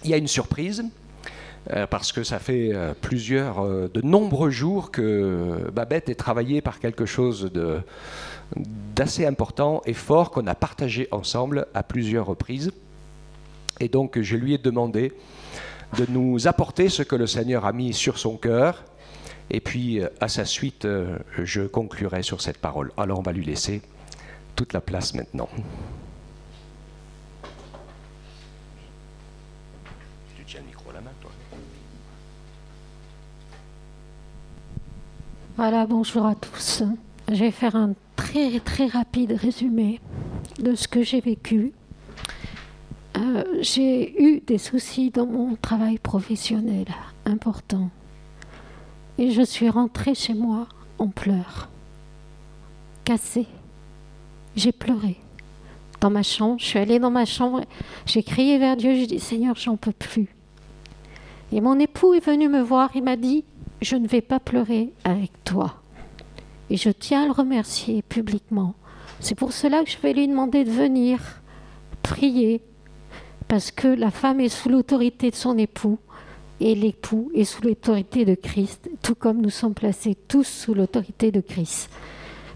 il y a une surprise, parce que ça fait de nombreux jours que Babette est travaillée par quelque chose d'assez important et fort qu'on a partagé ensemble à plusieurs reprises. Et donc je lui ai demandé de nous apporter ce que le Seigneur a mis sur son cœur. Et puis à sa suite, je conclurai sur cette parole. Alors on va lui laisser toute la place maintenant. Tu tiens le micro à la main, toi. Voilà, bonjour à tous. Je vais faire un très très rapide résumé de ce que j'ai vécu. J'ai eu des soucis dans mon travail professionnel important. Et je suis rentrée chez moi en pleurs, cassée. J'ai pleuré dans ma chambre. Je suis allée dans ma chambre, j'ai crié vers Dieu, j'ai dit « Seigneur, j'en peux plus ». Et mon époux est venu me voir, il m'a dit « Je ne vais pas pleurer avec toi ». Et je tiens à le remercier publiquement. C'est pour cela que je vais lui demander de venir prier, parce que la femme est sous l'autorité de son époux, et l'époux est sous l'autorité de Christ, tout comme nous sommes placés tous sous l'autorité de Christ.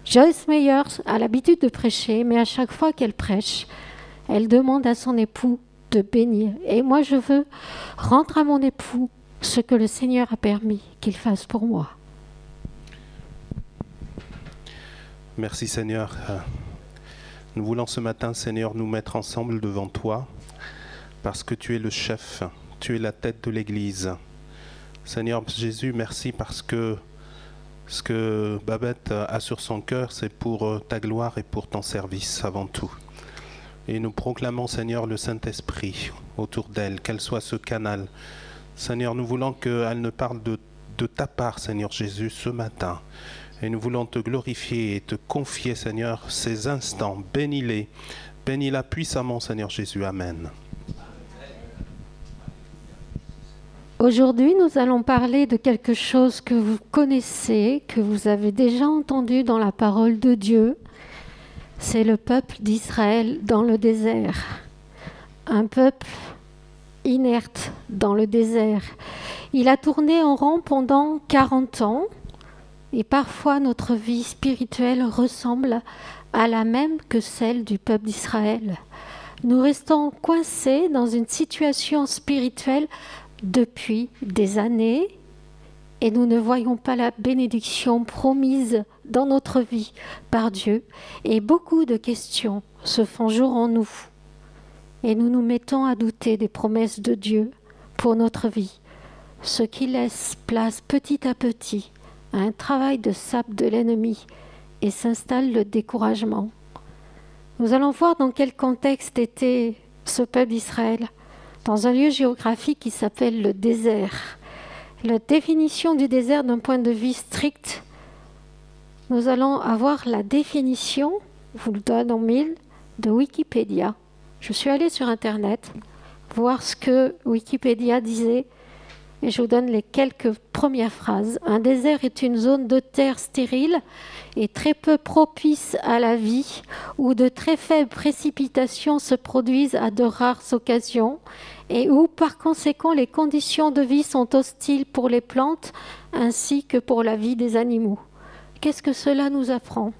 Joyce Meyer a l'habitude de prêcher, mais à chaque fois qu'elle prêche, elle demande à son époux de bénir. Et moi, je veux rendre à mon époux ce que le Seigneur a permis qu'il fasse pour moi. Merci Seigneur. Nous voulons ce matin, Seigneur, nous mettre ensemble devant toi, parce que tu es le chef, tu es la tête de l'Église. Seigneur Jésus, merci parce que ce que Babette a sur son cœur, c'est pour ta gloire et pour ton service avant tout. Et nous proclamons, Seigneur, le Saint-Esprit autour d'elle, qu'elle soit ce canal. Seigneur, nous voulons qu'elle ne parle de ta part, Seigneur Jésus, ce matin. Et nous voulons te glorifier et te confier, Seigneur, ces instants. Bénis-les. Bénis-la puissamment, Seigneur Jésus. Amen. Aujourd'hui, nous allons parler de quelque chose que vous connaissez, que vous avez déjà entendu dans la parole de Dieu. C'est le peuple d'Israël dans le désert. Un peuple inerte dans le désert. Il a tourné en rond pendant 40 ans. Et parfois, notre vie spirituelle ressemble à la même que celle du peuple d'Israël. Nous restons coincés dans une situation spirituelle depuis des années et nous ne voyons pas la bénédiction promise dans notre vie par Dieu. Et beaucoup de questions se font jour en nous. Et nous nous mettons à douter des promesses de Dieu pour notre vie, ce qui laisse place petit à petit à un travail de sape de l'ennemi et s'installe le découragement. Nous allons voir dans quel contexte était ce peuple d'Israël, dans un lieu géographique qui s'appelle le désert. La définition du désert d'un point de vue strict, nous allons avoir la définition, vous le donne en mille, de Wikipédia. Je suis allée sur Internet voir ce que Wikipédia disait. Et je vous donne les quelques premières phrases. Un désert est une zone de terre stérile et très peu propice à la vie, où de très faibles précipitations se produisent à de rares occasions et où, par conséquent, les conditions de vie sont hostiles pour les plantes ainsi que pour la vie des animaux. Qu'est-ce que cela nous apprend ?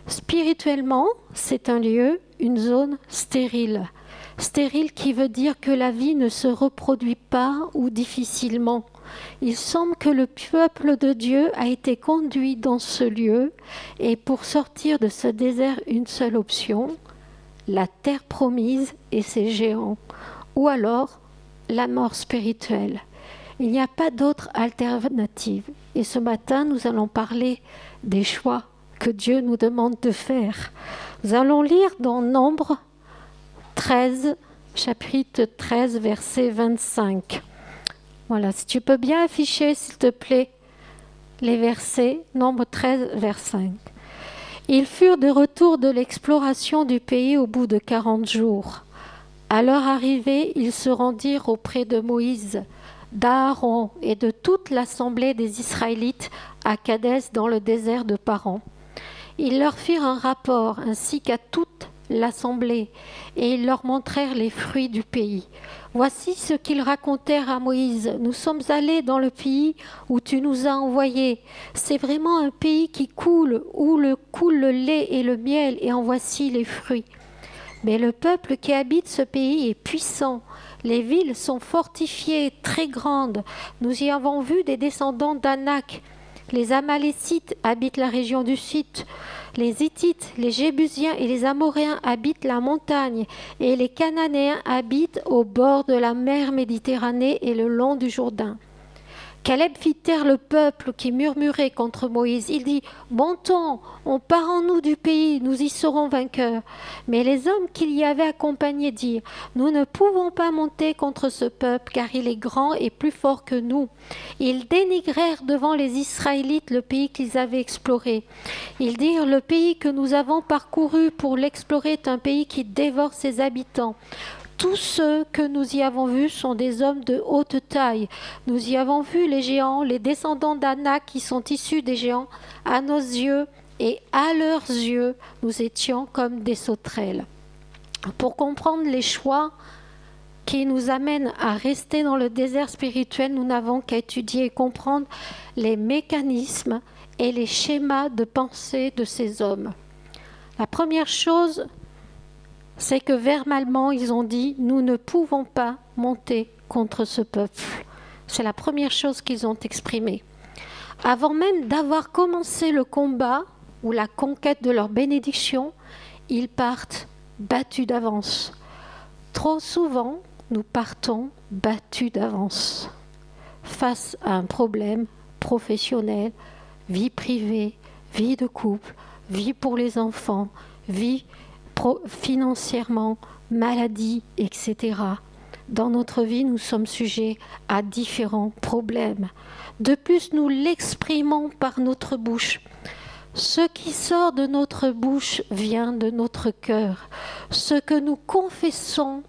Spirituellement, c'est un lieu, une zone stérile. Stérile qui veut dire que la vie ne se reproduit pas ou difficilement. Il semble que le peuple de Dieu a été conduit dans ce lieu et pour sortir de ce désert, une seule option, la terre promise et ses géants, ou alors la mort spirituelle. Il n'y a pas d'autre alternative. Et ce matin, nous allons parler des choix que Dieu nous demande de faire. Nous allons lire dans Nombre 13, chapitre 13, verset 25. Voilà, si tu peux bien afficher, s'il te plaît, les versets, Nombre 13, verset 5. Ils furent de retour de l'exploration du pays au bout de 40 jours. À leur arrivée, ils se rendirent auprès de Moïse, d'Aaron et de toute l'assemblée des Israélites à Kadès dans le désert de Paran. Ils leur firent un rapport ainsi qu'à toute l'assemblée, et ils leur montrèrent les fruits du pays. Voici ce qu'ils racontèrent à Moïse. Nous sommes allés dans le pays où tu nous as envoyés. C'est vraiment un pays qui coule, où coule le lait et le miel, et en voici les fruits. Mais le peuple qui habite ce pays est puissant. Les villes sont fortifiées, très grandes. Nous y avons vu des descendants d'Anak. Les Amalécites habitent la région du sud. Les Hittites, les Jébusiens et les Amoréens habitent la montagne. Et les Cananéens habitent au bord de la mer Méditerranée et le long du Jourdain. Caleb fit taire le peuple qui murmurait contre Moïse. Il dit « Montons, on part en nous du pays, nous y serons vainqueurs. » Mais les hommes qui l'y avaient accompagné dirent « Nous ne pouvons pas monter contre ce peuple, car il est grand et plus fort que nous. » Ils dénigrèrent devant les Israélites le pays qu'ils avaient exploré. Ils dirent « Le pays que nous avons parcouru pour l'explorer est un pays qui dévore ses habitants. » Tous ceux que nous y avons vus sont des hommes de haute taille. Nous y avons vu les géants, les descendants d'Anak qui sont issus des géants. À nos yeux et à leurs yeux, nous étions comme des sauterelles. Pour comprendre les choix qui nous amènent à rester dans le désert spirituel, nous n'avons qu'à étudier et comprendre les mécanismes et les schémas de pensée de ces hommes. La première chose, c'est que verbalement, ils ont dit « Nous ne pouvons pas monter contre ce peuple ». C'est la première chose qu'ils ont exprimée. Avant même d'avoir commencé le combat ou la conquête de leur bénédiction, ils partent battus d'avance. Trop souvent, nous partons battus d'avance face à un problème professionnel, vie privée, vie de couple, vie pour les enfants, vie financièrement, maladie, etc. Dans notre vie, nous sommes sujets à différents problèmes. De plus, nous l'exprimons par notre bouche. Ce qui sort de notre bouche vient de notre cœur. Ce que nous confessons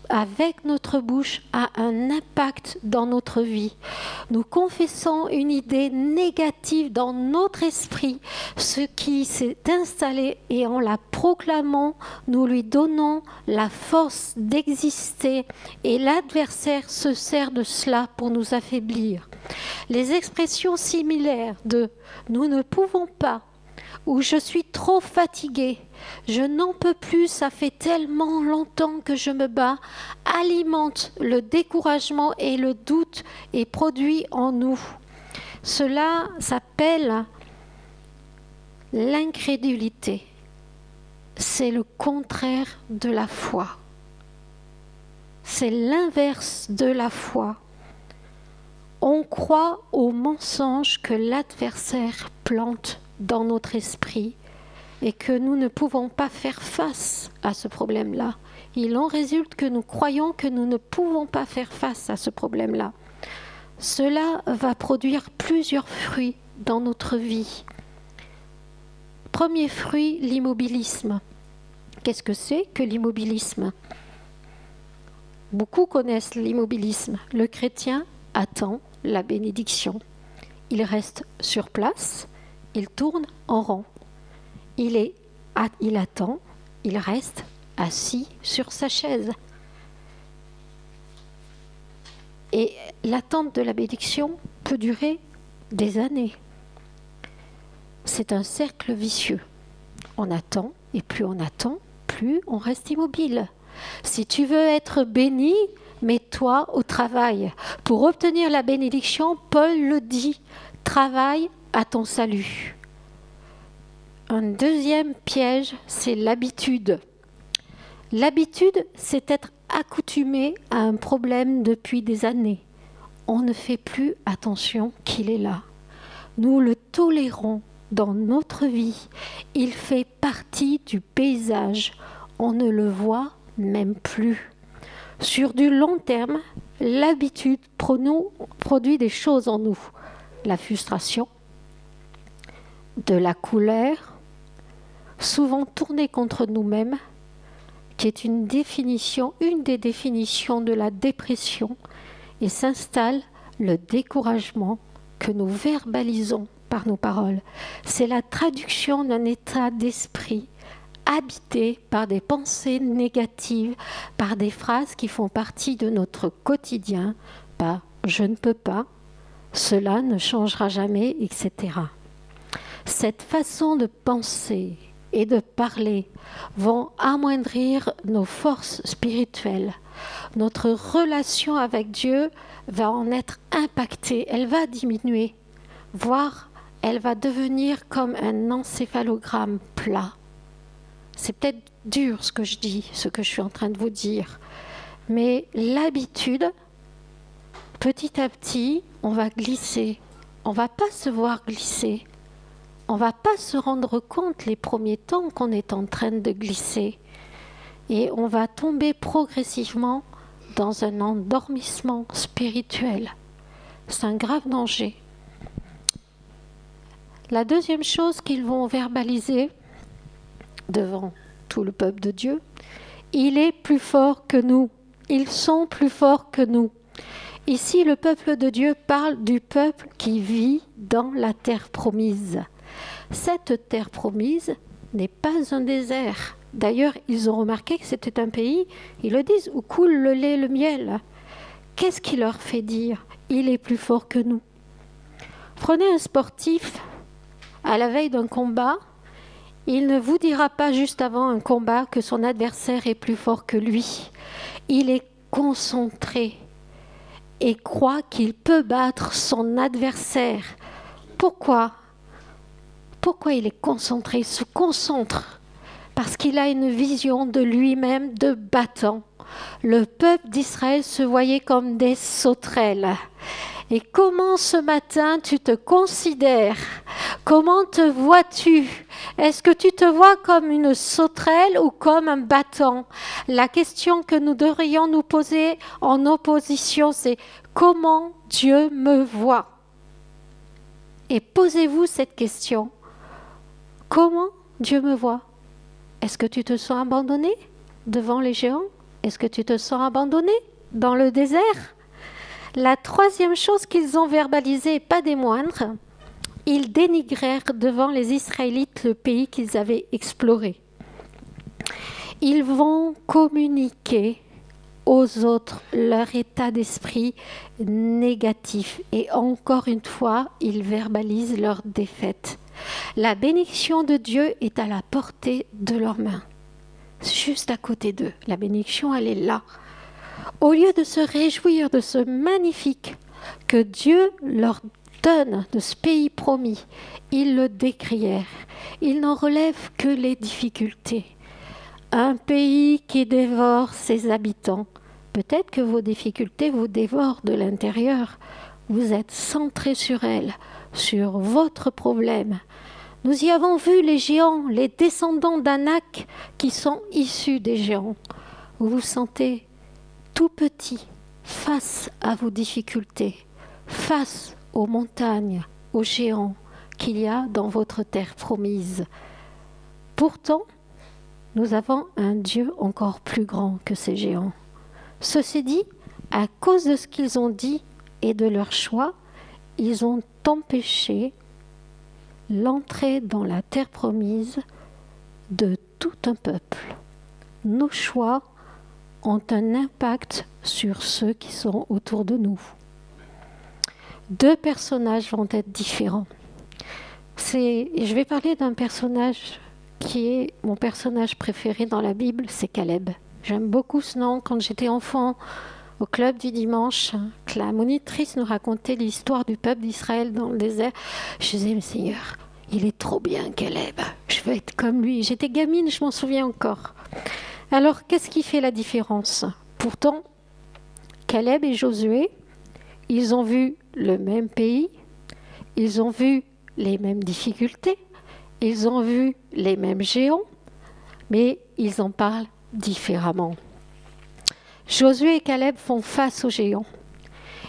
avec notre bouche a un impact dans notre vie. Nous confessons une idée négative dans notre esprit, ce qui s'est installé, et en la proclamant, nous lui donnons la force d'exister, et l'adversaire se sert de cela pour nous affaiblir. Les expressions similaires de « nous ne pouvons pas » ou « je suis trop fatigué », « je n'en peux plus, ça fait tellement longtemps que je me bats », alimentent le découragement et le doute et produit en nous. Cela s'appelle l'incrédulité. C'est le contraire de la foi. C'est l'inverse de la foi. On croit aux mensonges que l'adversaire plante dans notre esprit et que nous ne pouvons pas faire face à ce problème-là. Il en résulte que nous croyons que nous ne pouvons pas faire face à ce problème-là. Cela va produire plusieurs fruits dans notre vie. Premier fruit, l'immobilisme. Qu'est-ce que c'est que l'immobilisme ? Beaucoup connaissent l'immobilisme. Le chrétien attend la bénédiction. Il reste sur place, il tourne en rond. Il attend, il reste assis sur sa chaise. Et l'attente de la bénédiction peut durer des années. C'est un cercle vicieux. On attend, et plus on attend, plus on reste immobile. Si tu veux être béni, mets-toi au travail. Pour obtenir la bénédiction, Paul le dit, travaille à ton salut. Un deuxième piège, c'est l'habitude. L'habitude, c'est être accoutumé à un problème depuis des années. On ne fait plus attention qu'il est là. Nous le tolérons dans notre vie. Il fait partie du paysage. On ne le voit même plus. Sur du long terme, l'habitude produit des choses en nous. La frustration, de la colère, souvent tournée contre nous-mêmes, qui est une des définitions de la dépression, et s'installe le découragement que nous verbalisons par nos paroles. C'est la traduction d'un état d'esprit habité par des pensées négatives, par des phrases qui font partie de notre quotidien, par « je ne peux pas », « cela ne changera jamais », etc. Cette façon de penser et de parler vont amoindrir nos forces spirituelles. Notre relation avec Dieu va en être impactée, elle va diminuer, voire elle va devenir comme un encéphalogramme plat. C'est peut-être dur ce que je dis, ce que je suis en train de vous dire, mais l'habitude, petit à petit, on va glisser. On ne va pas se voir glisser. On ne va pas se rendre compte les premiers temps qu'on est en train de glisser. Et on va tomber progressivement dans un endormissement spirituel. C'est un grave danger. La deuxième chose qu'ils vont verbaliser devant tout le peuple de Dieu, il est plus fort que nous. Ils sont plus forts que nous. Ici, le peuple de Dieu parle du peuple qui vit dans la terre promise. Cette terre promise n'est pas un désert. D'ailleurs, ils ont remarqué que c'était un pays, ils le disent, où coule le lait et le miel. Qu'est-ce qui leur fait dire « il est plus fort que nous » ? Prenez un sportif à la veille d'un combat, il ne vous dira pas juste avant un combat que son adversaire est plus fort que lui. Il est concentré et croit qu'il peut battre son adversaire. Pourquoi ? Pourquoi il est concentré ? Il se concentre parce qu'il a une vision de lui-même de battant. Le peuple d'Israël se voyait comme des sauterelles. Et comment ce matin tu te considères ? Comment te vois-tu ? Est-ce que tu te vois comme une sauterelle ou comme un battant ? La question que nous devrions nous poser en opposition, c'est comment Dieu me voit ? Et posez-vous cette question. Comment Dieu me voit ? Est-ce que tu te sens abandonné devant les géants ? Est-ce que tu te sens abandonné dans le désert ? La troisième chose qu'ils ont verbalisée, pas des moindres, ils dénigrèrent devant les Israélites le pays qu'ils avaient exploré. Ils vont communiquer aux autres leur état d'esprit négatif. Et encore une fois, ils verbalisent leur défaite. La bénédiction de Dieu est à la portée de leurs mains. C'est juste à côté d'eux. La bénédiction, elle est là. Au lieu de se réjouir de ce magnifique que Dieu leur donne, de ce pays promis, ils le décrièrent. Ils n'en relèvent que les difficultés. Un pays qui dévore ses habitants. Peut-être que vos difficultés vous dévorent de l'intérieur. Vous êtes centrés sur elles, sur votre problème. Nous y avons vu les géants, les descendants d'Anak qui sont issus des géants. Vous vous sentez tout petit face à vos difficultés, face aux montagnes, aux géants qu'il y a dans votre terre promise. Pourtant, nous avons un Dieu encore plus grand que ces géants. Ceci dit, à cause de ce qu'ils ont dit et de leur choix, ils ont empêché l'entrée dans la terre promise de tout un peuple. Nos choix ont un impact sur ceux qui sont autour de nous. Deux personnages vont être différents. Je vais parler d'un personnage qui est mon personnage préféré dans la Bible, c'est Caleb. J'aime beaucoup ce nom. Quand j'étais enfant, au club du dimanche, que la monitrice nous racontait l'histoire du peuple d'Israël dans le désert, je disais, mais Seigneur, il est trop bien Caleb, je veux être comme lui. J'étais gamine, je m'en souviens encore. Alors, qu'est-ce qui fait la différence ? Pourtant, Caleb et Josué, ils ont vu le même pays, ils ont vu les mêmes difficultés, ils ont vu les mêmes géants, mais ils en parlent différemment. Josué et Caleb font face aux géants.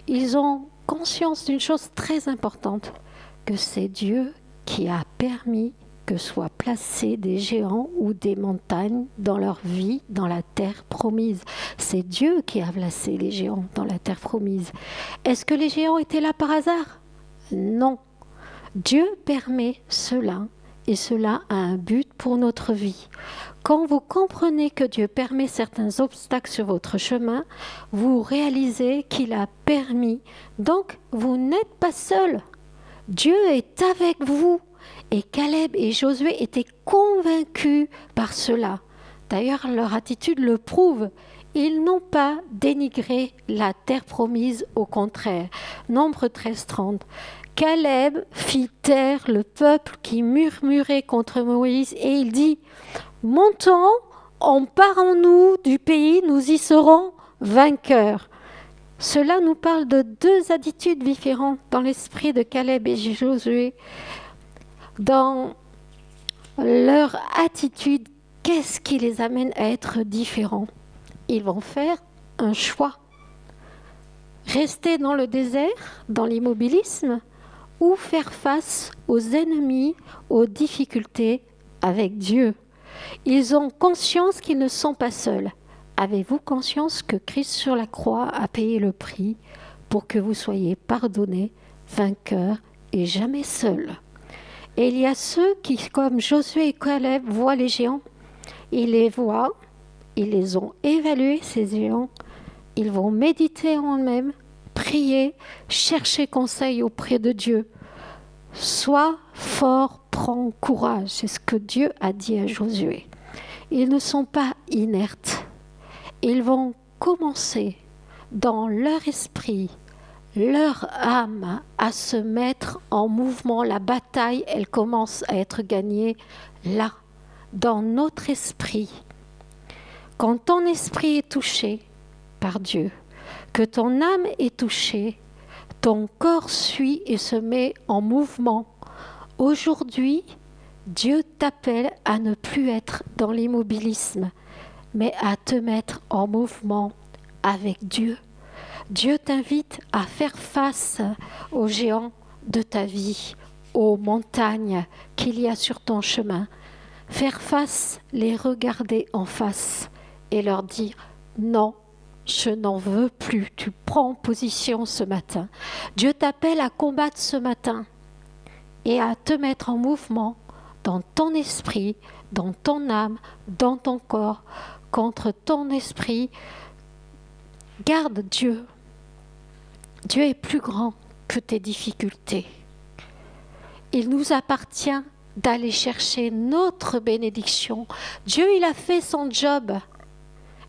Ils ont conscience d'une chose très importante, que c'est Dieu qui a permis que soient placés des géants ou des montagnes dans leur vie, dans la terre promise. C'est Dieu qui a placé les géants dans la terre promise. Est-ce que les géants étaient là par hasard ? Non. Dieu permet cela et cela a un but pour notre vie. Quand vous comprenez que Dieu permet certains obstacles sur votre chemin, vous réalisez qu'il a permis. Donc, vous n'êtes pas seul. Dieu est avec vous. Et Caleb et Josué étaient convaincus par cela. D'ailleurs, leur attitude le prouve. Ils n'ont pas dénigré la terre promise, au contraire. Nombre 13-30. Caleb fit taire le peuple qui murmurait contre Moïse et il dit « Montons, emparons-nous du pays, nous y serons vainqueurs. » Cela nous parle de deux attitudes différentes dans l'esprit de Caleb et Josué. Dans leur attitude, qu'est-ce qui les amène à être différents? Ils vont faire un choix. Rester dans le désert, dans l'immobilisme, ou faire face aux ennemis, aux difficultés avec Dieu. Ils ont conscience qu'ils ne sont pas seuls. Avez-vous conscience que Christ sur la croix a payé le prix pour que vous soyez pardonnés, vainqueurs et jamais seuls? Et il y a ceux qui, comme Josué et Caleb, voient les géants. Ils les voient, ils les ont évalués, ces géants. Ils vont méditer en eux-mêmes, prier, chercher conseil auprès de Dieu. Sois fort, prends courage. C'est ce que Dieu a dit à Josué. Ils ne sont pas inertes. Ils vont commencer dans leur esprit, leur âme à se mettre en mouvement. La bataille, elle commence à être gagnée là, dans notre esprit. Quand ton esprit est touché par Dieu, que ton âme est touchée, ton corps suit et se met en mouvement. Aujourd'hui, Dieu t'appelle à ne plus être dans l'immobilisme, mais à te mettre en mouvement avec Dieu. Dieu t'invite à faire face aux géants de ta vie, aux montagnes qu'il y a sur ton chemin. Faire face, les regarder en face et leur dire « Non, je n'en veux plus. » Tu prends position ce matin. Dieu t'appelle à combattre ce matin et à te mettre en mouvement dans ton esprit, dans ton âme, dans ton corps, contre ton esprit. Garde Dieu. Dieu est plus grand que tes difficultés. Il nous appartient d'aller chercher notre bénédiction. Dieu, il a fait son job.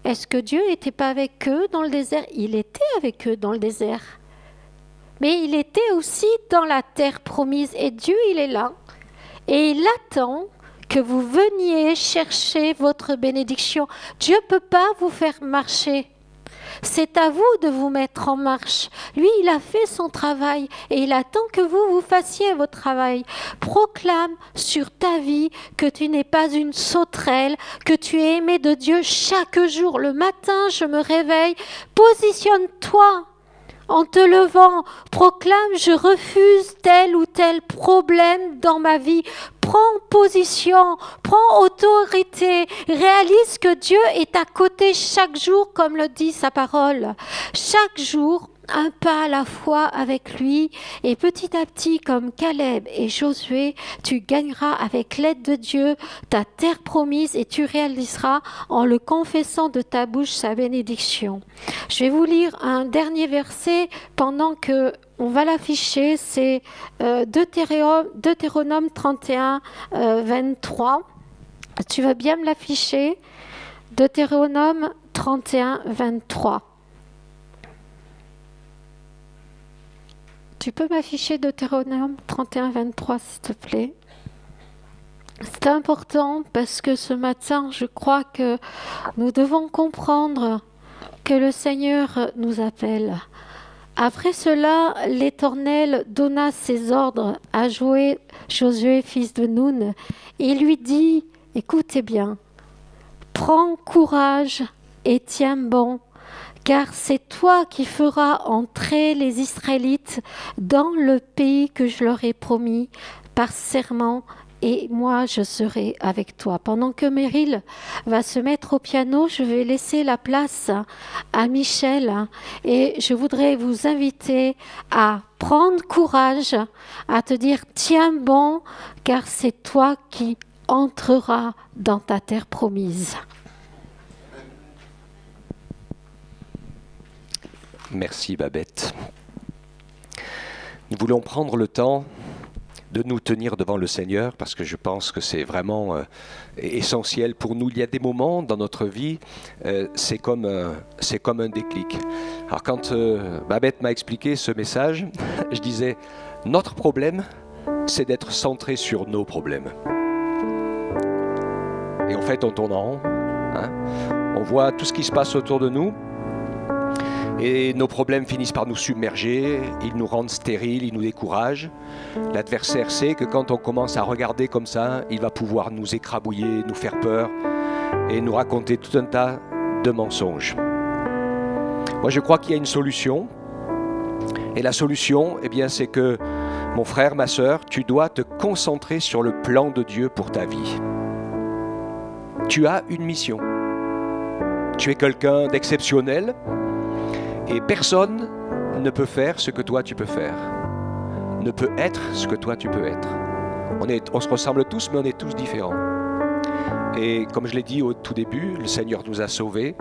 Est-ce que Dieu n'était pas avec eux dans le désert? Il était avec eux dans le désert. Mais il était aussi dans la terre promise. Et Dieu, il est là. Et il attend que vous veniez chercher votre bénédiction. Dieu ne peut pas vous faire marcher. C'est à vous de vous mettre en marche. Lui, il a fait son travail et il attend que vous fassiez votre travail. Proclame sur ta vie que tu n'es pas une sauterelle, que tu es aimé de Dieu chaque jour. Le matin, je me réveille. Positionne-toi en te levant. Proclame, je refuse tel ou tel problème dans ma vie. Prends position, prends autorité, réalise que Dieu est à côté chaque jour, comme le dit sa parole. Chaque jour, un pas à la fois avec lui, et petit à petit, comme Caleb et Josué, tu gagneras avec l'aide de Dieu ta terre promise et tu réaliseras en le confessant de ta bouche sa bénédiction. Je vais vous lire un dernier verset pendant que on va l'afficher, c'est Deutéronome 31, 23. Tu vas bien me l'afficher? Deutéronome 31, 23. Tu peux m'afficher Deutéronome 31, 23, s'il te plaît? C'est important parce que ce matin, je crois que nous devons comprendre que le Seigneur nous appelle. Après cela, l'Éternel donna ses ordres à Josué, fils de Nun, et lui dit, écoutez bien, prends courage et tiens bon, car c'est toi qui feras entrer les Israélites dans le pays que je leur ai promis par serment et moi je serai avec toi. Pendant que Meryl va se mettre au piano, je vais laisser la place à Michel et je voudrais vous inviter à prendre courage, à te dire tiens bon, car c'est toi qui entreras dans ta terre promise. Merci Babette. Nous voulons prendre le temps de nous tenir devant le Seigneur parce que je pense que c'est vraiment essentiel pour nous. Il y a des moments dans notre vie, c'est comme un déclic. Alors quand Babette m'a expliqué ce message, je disais, notre problème, c'est d'être centré sur nos problèmes. Et en fait, on tourne en rond. Hein. On voit tout ce qui se passe autour de nous. Et nos problèmes finissent par nous submerger, ils nous rendent stériles, ils nous découragent. L'adversaire sait que quand on commence à regarder comme ça, il va pouvoir nous écrabouiller, nous faire peur et nous raconter tout un tas de mensonges. Moi, je crois qu'il y a une solution. Et la solution, eh bien, c'est que, mon frère, ma sœur, tu dois te concentrer sur le plan de Dieu pour ta vie. Tu as une mission. Tu es quelqu'un d'exceptionnel. Et personne ne peut faire ce que toi tu peux faire, ne peut être ce que toi tu peux être. On se ressemble tous, mais on est tous différents. Et comme je l'ai dit au tout début, le Seigneur nous a sauvés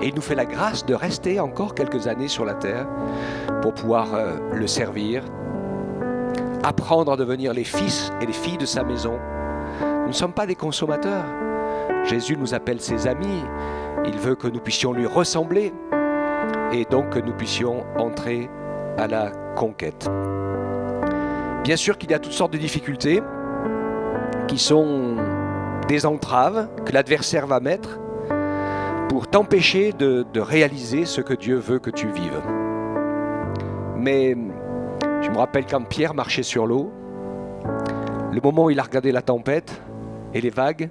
et il nous fait la grâce de rester encore quelques années sur la terre pour pouvoir le servir, apprendre à devenir les fils et les filles de sa maison. Nous ne sommes pas des consommateurs. Jésus nous appelle ses amis. Il veut que nous puissions lui ressembler. Et donc que nous puissions entrer à la conquête. Bien sûr qu'il y a toutes sortes de difficultés qui sont des entraves que l'adversaire va mettre pour t'empêcher de réaliser ce que Dieu veut que tu vives. Mais je me rappelle quand Pierre marchait sur l'eau, le moment où il a regardé la tempête et les vagues,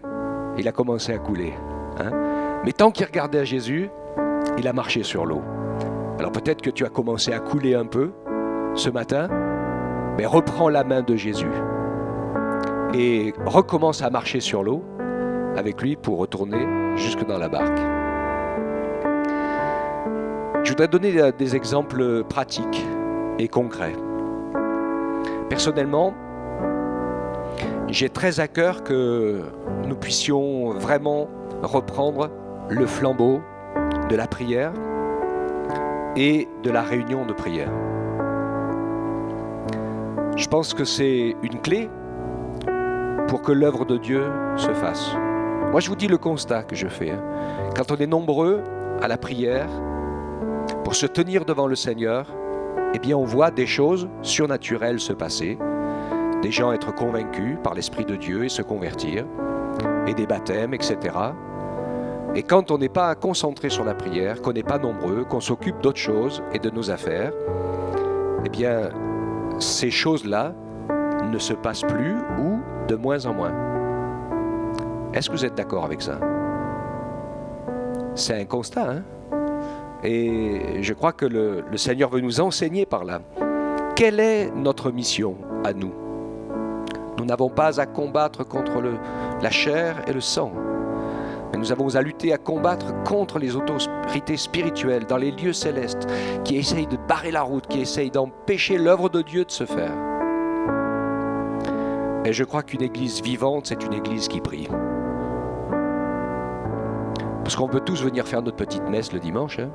il a commencé à couler. Hein. Mais tant qu'il regardait à Jésus, il a marché sur l'eau. Alors peut-être que tu as commencé à couler un peu ce matin, mais reprends la main de Jésus et recommence à marcher sur l'eau avec lui pour retourner jusque dans la barque. Je voudrais donner des exemples pratiques et concrets. Personnellement, j'ai très à cœur que nous puissions vraiment reprendre le flambeau de la prière et de la réunion de prière. Je pense que c'est une clé pour que l'œuvre de Dieu se fasse. Moi, je vous dis le constat que je fais. Quand on est nombreux à la prière, pour se tenir devant le Seigneur, eh bien, on voit des choses surnaturelles se passer, des gens être convaincus par l'Esprit de Dieu et se convertir, et des baptêmes, etc. Et quand on n'est pas concentré sur la prière, qu'on n'est pas nombreux, qu'on s'occupe d'autres choses et de nos affaires, eh bien, ces choses-là ne se passent plus ou de moins en moins. Est-ce que vous êtes d'accord avec ça? C'est un constat, hein? Et je crois que le Seigneur veut nous enseigner par là. Quelle est notre mission à nous? Nous n'avons pas à combattre contre la chair et le sang. Mais nous avons à lutter, à combattre contre les autorités spirituelles dans les lieux célestes qui essayent de barrer la route, qui essayent d'empêcher l'œuvre de Dieu de se faire. Et je crois qu'une église vivante, c'est une église qui prie. Parce qu'on peut tous venir faire notre petite messe le dimanche. Hein.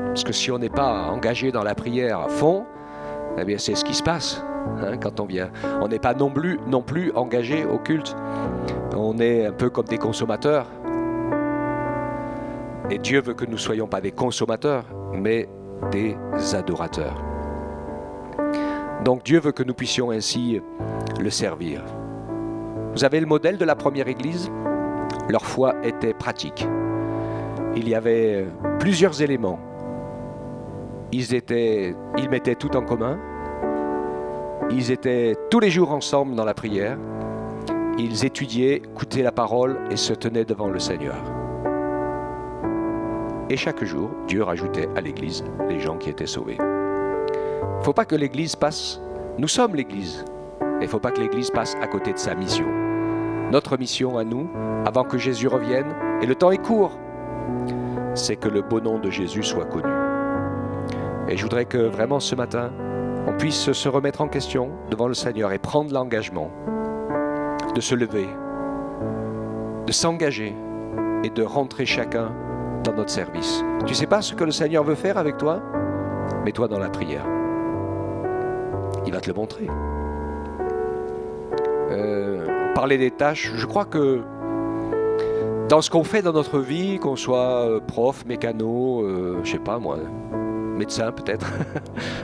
Parce que si on n'est pas engagé dans la prière à fond, eh bien c'est ce qui se passe hein, quand on vient. On n'est pas non plus engagé au culte. On est un peu comme des consommateurs. Et Dieu veut que nous ne soyons pas des consommateurs, mais des adorateurs. Donc Dieu veut que nous puissions ainsi le servir. Vous avez le modèle de la première église? Leur foi était pratique. Il y avait plusieurs éléments. Ils mettaient tout en commun. Ils étaient tous les jours ensemble dans la prière. Ils étudiaient, écoutaient la parole et se tenaient devant le Seigneur. Et chaque jour, Dieu rajoutait à l'église les gens qui étaient sauvés. Il ne faut pas que l'église passe. Nous sommes l'église. il ne faut pas que l'Église passe à côté de sa mission. Notre mission à nous, avant que Jésus revienne, et le temps est court, c'est que le beau nom de Jésus soit connu. Et je voudrais que vraiment ce matin, on puisse se remettre en question devant le Seigneur et prendre l'engagement de se lever, de s'engager et de rentrer chacun dans notre service. Tu ne sais pas ce que le Seigneur veut faire avec toi? Mets-toi dans la prière. Il va te le montrer. Parler des tâches, je crois que dans ce qu'on fait dans notre vie, qu'on soit prof, mécano, je sais pas moi, médecin peut-être,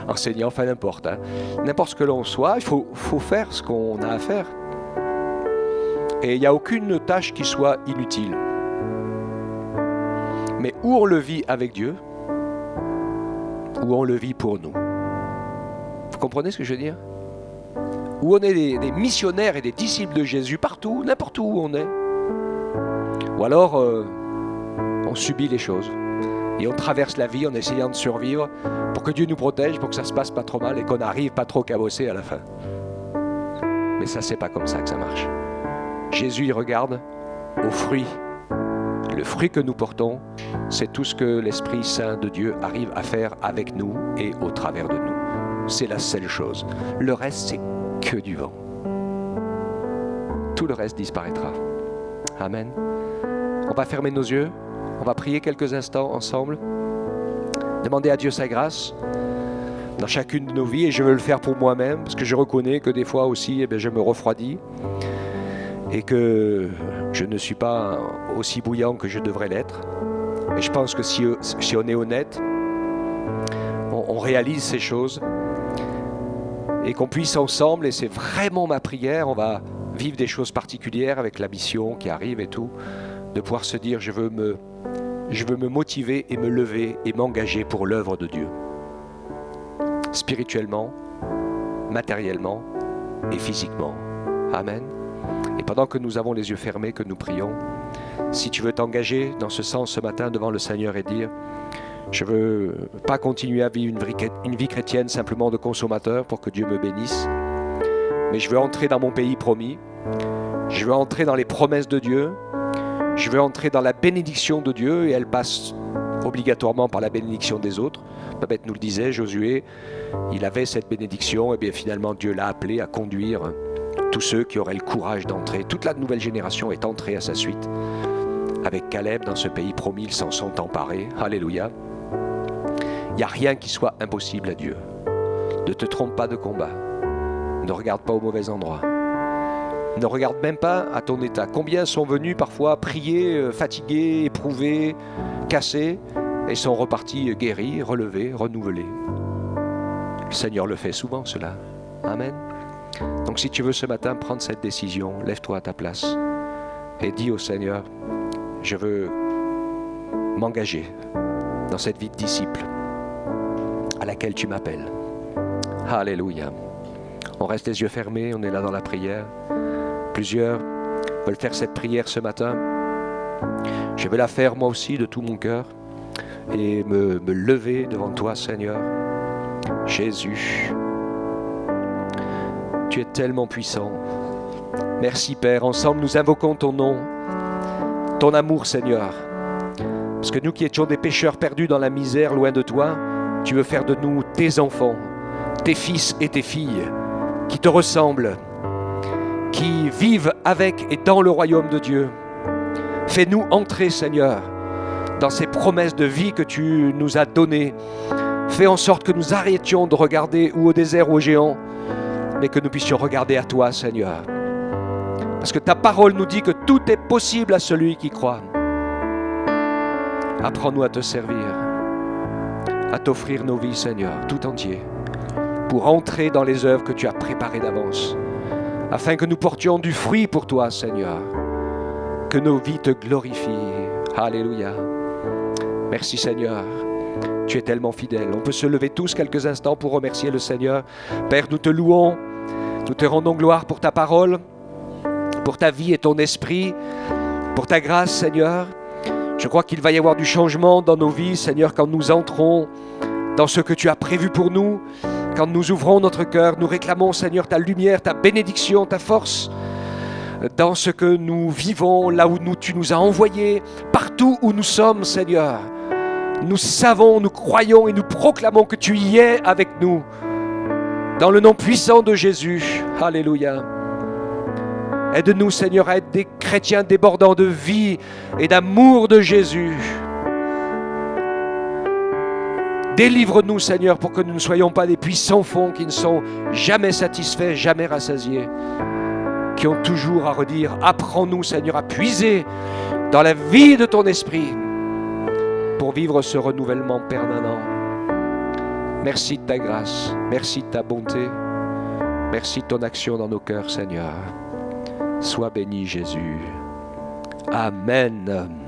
enseignant, enfin n'importe. Hein. N'importe ce que l'on soit, il faut faire ce qu'on a à faire. Et il n'y a aucune tâche qui soit inutile. Mais où on le vit avec Dieu, ou on le vit pour nous. Vous comprenez ce que je veux dire? Où on est des missionnaires et des disciples de Jésus partout, n'importe où on est. Ou alors, on subit les choses. Et on traverse la vie en essayant de survivre pour que Dieu nous protège, pour que ça se passe pas trop mal et qu'on n'arrive pas trop cabossé à la fin. Mais ça, c'est pas comme ça que ça marche. Jésus, il regarde aux fruits. Le fruit que nous portons, c'est tout ce que l'Esprit Saint de Dieu arrive à faire avec nous et au travers de nous. C'est la seule chose. Le reste, c'est que du vent. Tout le reste disparaîtra. Amen. On va fermer nos yeux. On va prier quelques instants ensemble. Demander à Dieu sa grâce dans chacune de nos vies. Et je veux le faire pour moi-même, parce que je reconnais que des fois aussi, je me refroidis. Et que je ne suis pas aussi bouillant que je devrais l'être. Et je pense que si on est honnête, on réalise ces choses et qu'on puisse ensemble, et c'est vraiment ma prière, on va vivre des choses particulières avec la mission qui arrive et tout, de pouvoir se dire je veux me motiver et me lever et m'engager pour l'œuvre de Dieu. Spirituellement, matériellement et physiquement. Amen. Et pendant que nous avons les yeux fermés, que nous prions, si tu veux t'engager dans ce sens ce matin devant le Seigneur et dire je ne veux pas continuer à vivre une vie chrétienne simplement de consommateur pour que Dieu me bénisse, mais je veux entrer dans mon pays promis, je veux entrer dans les promesses de Dieu, je veux entrer dans la bénédiction de Dieu et elle passe obligatoirement par la bénédiction des autres. Babette nous le disait, Josué, il avait cette bénédiction et bien finalement Dieu l'a appelé à conduire tous ceux qui auraient le courage d'entrer. Toute la nouvelle génération est entrée à sa suite. Avec Caleb dans ce pays promis, ils s'en sont emparés. Alléluia. Il n'y a rien qui soit impossible à Dieu. Ne te trompe pas de combat. Ne regarde pas au mauvais endroit. Ne regarde même pas à ton état. Combien sont venus parfois prier, fatigués, éprouvés, cassés, et sont repartis guéris, relevés, renouvelés. Le Seigneur le fait souvent cela. Amen. Donc si tu veux ce matin prendre cette décision, lève-toi à ta place et dis au Seigneur, je veux m'engager dans cette vie de disciple à laquelle tu m'appelles. Alléluia. On reste les yeux fermés, on est là dans la prière. Plusieurs veulent faire cette prière ce matin. Je vais la faire moi aussi de tout mon cœur et me lever devant toi, Seigneur. Jésus, tu es tellement puissant. Merci Père, ensemble nous invoquons ton nom, ton amour Seigneur. Parce que nous qui étions des pécheurs perdus dans la misère loin de toi, tu veux faire de nous tes enfants, tes fils et tes filles, qui te ressemblent, qui vivent avec et dans le royaume de Dieu. Fais-nous entrer Seigneur dans ces promesses de vie que tu nous as données. Fais en sorte que nous arrêtions de regarder ou au désert ou au géant, mais que nous puissions regarder à toi, Seigneur. Parce que ta parole nous dit que tout est possible à celui qui croit. Apprends-nous à te servir, à t'offrir nos vies, Seigneur, tout entier, pour entrer dans les œuvres que tu as préparées d'avance, afin que nous portions du fruit pour toi, Seigneur, que nos vies te glorifient. Alléluia. Merci, Seigneur. Tu es tellement fidèle. On peut se lever tous quelques instants pour remercier le Seigneur. Père, nous te louons, nous te rendons gloire pour ta parole, pour ta vie et ton esprit, pour ta grâce, Seigneur. Je crois qu'il va y avoir du changement dans nos vies, Seigneur, quand nous entrons dans ce que tu as prévu pour nous, Quand nous ouvrons notre cœur, nous réclamons, Seigneur, ta lumière, ta bénédiction, ta force dans ce que nous vivons, là où tu nous as envoyés, partout où nous sommes, Seigneur. Nous savons, nous croyons et nous proclamons que tu y es avec nous. Dans le nom puissant de Jésus. Alléluia. Aide-nous, Seigneur, à être des chrétiens débordants de vie et d'amour de Jésus. Délivre-nous, Seigneur, pour que nous ne soyons pas des puits sans fond qui ne sont jamais satisfaits, jamais rassasiés, qui ont toujours à redire. Apprends-nous, Seigneur, à puiser dans la vie de ton esprit pour vivre ce renouvellement permanent. Merci de ta grâce, merci de ta bonté, merci de ton action dans nos cœurs, Seigneur. Sois béni, Jésus. Amen.